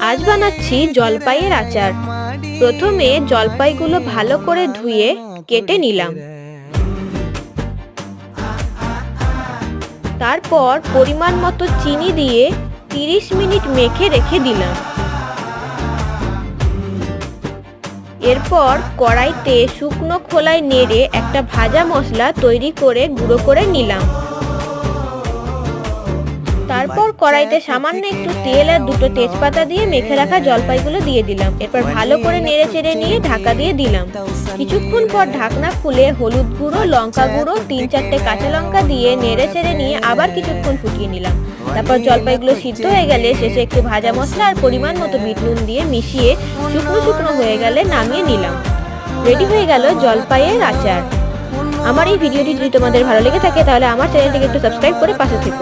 আজ বানাচ্ছি জলপাইয়ের আচার। প্রথমে জলপাইগুলো ভালো করে ধুয়ে কেটে নিলাম। তারপর পরিমাণ মতো চিনি দিয়ে 30 মিনিট মেখে রেখে দিলাম। এরপর কড়াইতে শুকনো খোলায় নেড়ে একটা ভাজা মশলা তৈরি করে গুঁড়ো করে নিলাম। তারপর কড়াইতে সামান্য একটু তেল আর দুটো তেজপাতা দিয়ে মেখে রাখা জলপাইগুলো দিয়ে দিলাম। এরপর ভালো করে নেড়ে চেড়ে নিয়ে ঢাকা দিয়ে দিলাম। কিছুক্ষণ পর ঢাকনা খুলে হলুদ গুঁড়ো, লঙ্কা গুঁড়ো, 3-4টে কাঁচা লঙ্কা দিয়ে নেড়ে চেড়ে নিয়ে আবার কিছুক্ষণ ফুটিয়ে নিলাম। তারপর জলপাইগুলো সিদ্ধ হয়ে গেলে শেষে একটু ভাজা মশলা আর পরিমাণ মতো বিট নুন দিয়ে মিশিয়ে শুকনো শুকনো হয়ে গেলে নামিয়ে নিলাম। রেডি হয়ে গেল জলপাইয়ের আচার। আমার এই ভিডিওটি যদি তোমাদের ভালো লেগে থাকে তাহলে আমার চ্যানেলটিকে একটু সাবস্ক্রাইব করে পাশে থেকো।